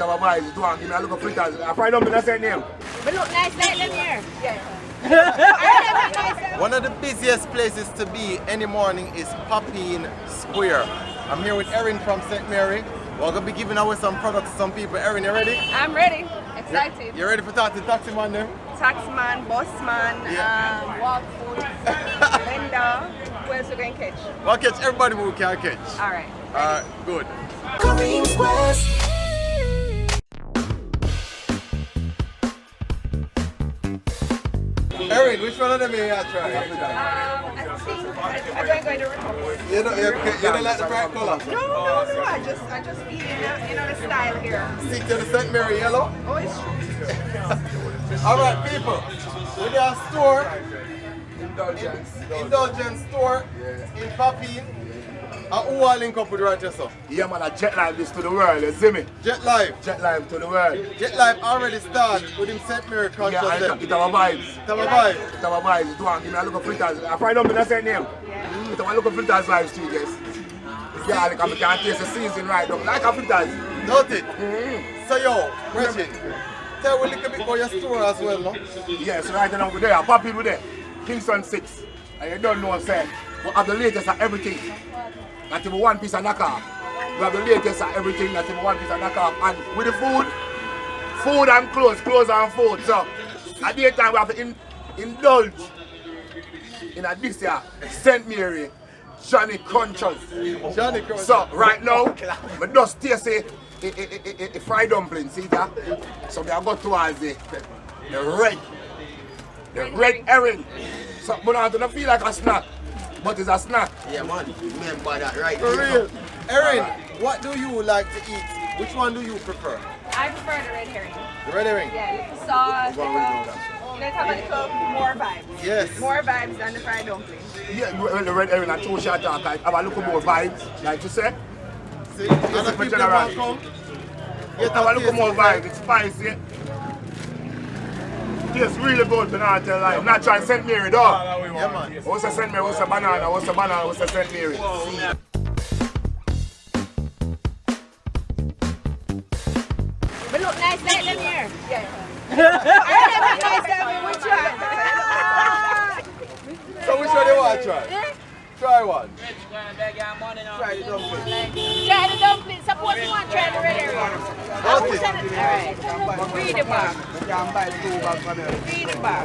our vibes. Do give me a look of fritters. I find out the same name. But look nice like them here. Yeah. One of the busiest places to be any morning is Papine Square. I'm here with Erin from St. Mary. We're going to be giving away some products to some people. Erin, you ready? I'm ready. Excited. You ready for talking to the taxi man there? Taxman, bossman, walk food, vendor. Who else we going to catch? We'll catch everybody who can catch. Alright. Alright, good. Erin, which one of them you try? I think I'm going to go to Republic. You don't like the bright color? No. I just feel the style here. Stick to the St. Mary yellow? Oh, it's true. Alright, people. We got a store, indulgence store in Papine. And who are link up with right here, sir? Yeah, man, I jet live this to the world, you see me? Jet Live. Jet live to the world. Jet Live already started with him St. Mary Yeah, conscious. it's our vibes. It's our vibe. It's our vibes. Do give me a look of fritters. I find out the same name. It's our look of fritters vibes too, guys. Yeah, like I can't taste the season right now. Like a fritters. Note it. So yo, Reggie, tell me a little bit about your store as well, no? Yes, right now we're there. Papine with there. Kingston 6. And you don't know what I'm saying. We have the latest of everything. Not even one piece of knockoff. We have the latest of everything, not even one piece of knockoff. And with the food and clothes and food. So at the time we have to indulge in a this year, St. Mary, Johnny Crunchers. Johnny Crunchers. So right now, I just taste a fried dumpling, see that? So I go towards the red herring. So I don't feel like a snack, but it's a snack. Yeah, man. Remember that right For here. real. Erin, what do you like to eat? Which one do you prefer? I prefer the red herring. The red herring? Yeah, sauce, let's have a little more vibes. Yes. More vibes than the fried dumpling. Yeah, well, the red herring and two shot talk, I have a little more vibes, like you say. See, other people that come. Get have a little more vibes, it's spicy. Tastes really good, but I tell you, I'm not trying St. Mary, dog. Yeah, man. What's a St. Mary, what's a banana, what's a St. Mary? But look nice like them here. Yeah. So which one do you want to try? Try one. Try the dumpling. Try the dumpling. Suppose you want to try the red herring. Nothing. Alright. Read the bar. Read the bar.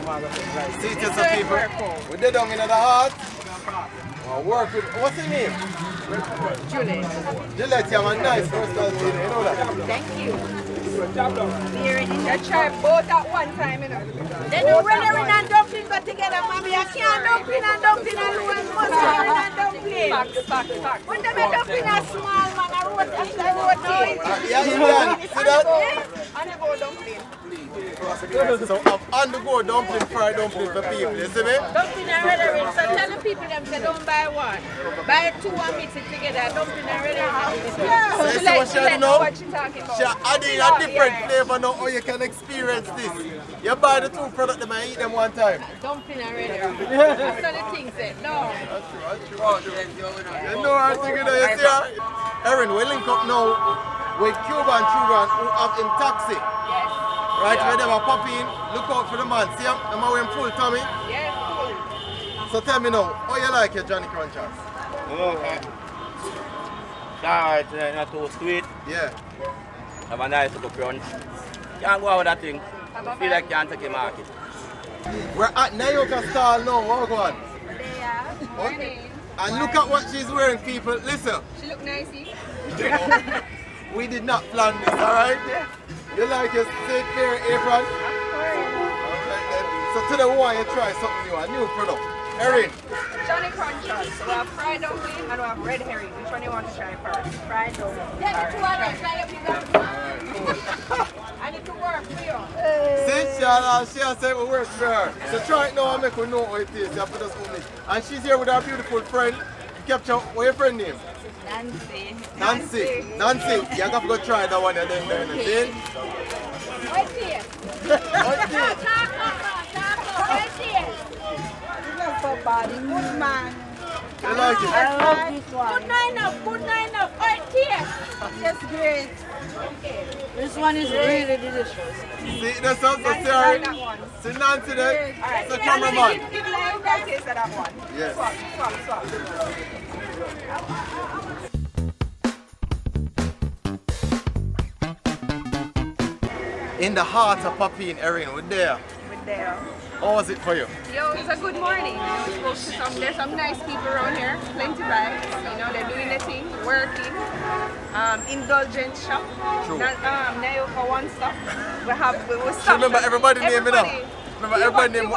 See to some people. We did down in the heart. Work with, what's your name? Julie. Gillette, you have a nice personality, you know that? Thank you. You try both at one time, you know. They do red herring and dumpling go together, mommy. I can't dumpling and dumpling and roast herring and dumpling. Fact. When they make dumpling a small man, I roast after roast noise. Yeah, you can. See that? And they go dumpling. So on the go dumpling, fried dumpling for people, you see me? Dumpling and red herring. So tell the people them say don't buy one. Buy two and mix it together. Dumpling and red herring. So you see what she know? What you talking about? She adding a different flavor now how you can experience this. You buy the two products and eat them one time. Dumpling and red herring. That's what the thing said. No. You know what I'm thinking of, you see her? Erin, we link up now with Cuban children who have in taxi. Yes. Right, where they were popping, look out for the man. See him? The man wearing full tummy. Yes. So tell me now, how you like your Johnny Crunchers? Okay. Alright, not too sweet. Yeah. Have a nice little crunch. Can't go out with that thing. Feel like you can't take a market. We're at Nayoka stall now, walk on. They are. Morning. And look at what she's wearing, people. Listen, She look nicey. we did not plan this, alright? You like your St. Mary apron? So today we want you to try something new, a new product. Erin. Johnny Crunchers. We have fried dumpling and we have red herring. Which one do you want to try first? Fried dumpling. Yeah, the two others. I need to work for you. See, she has said we work for her. So try it now and make her know what it is. You have to just own it. And she's here with her beautiful friend. Capture, what's your friend name? Nancy. Nancy, you have to go try that one and then. What's here? What's here? Body, good man. You like it? I love this one. Good night enough. taste? Yes, great. This one is really delicious. See, that's also Nancy, sorry. that one. See, Nancy there. Alright, It's a Nancy, cameraman. give like that taste of that one. Yes. Swap. In the heart of Papine, Erin, we're there. With there. How was it for you? Yo, it's a good morning. There's some nice people around here, plenty vibes. You know, they're doing their thing, working. Indulgent shop. True. Nayoka one stop. We stop. Remember everybody name it now. Remember everybody name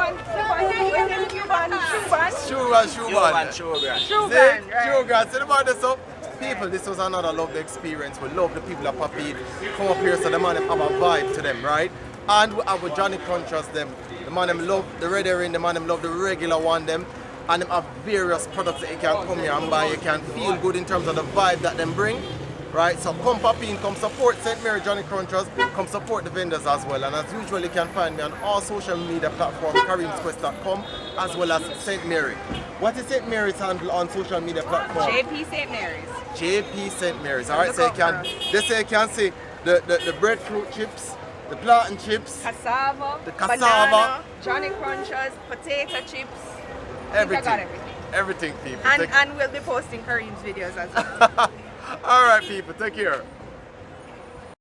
Shuban. Sugar. Sugar. See the man this up? People, this was another lovely experience. We love the people of Papine. Come up here so the man them have a vibe to them, right? And we have with Johnny Crunchers them. The man them love the red herring, the man them love the regular one them. And them have various products that you can come here and buy. You can feel good in terms of the vibe that them bring. Right, so come Papine, come support St. Mary Johnny Crunchers, come support the vendors as well. And as usual, you can find me on all social media platforms, kareemsquest.com, as well as St. Mary. What is St. Mary's handle on social media platforms? JP St. Mary's. JP St. Mary's. Alright, so you can see the breadfruit chips, the plantain chips, Cassava, the cassava, banana, Johnny Crunchers, potato chips. everything. I got everything. Everything, people. And we'll be posting Kareem's videos as well. Alright, people, take care.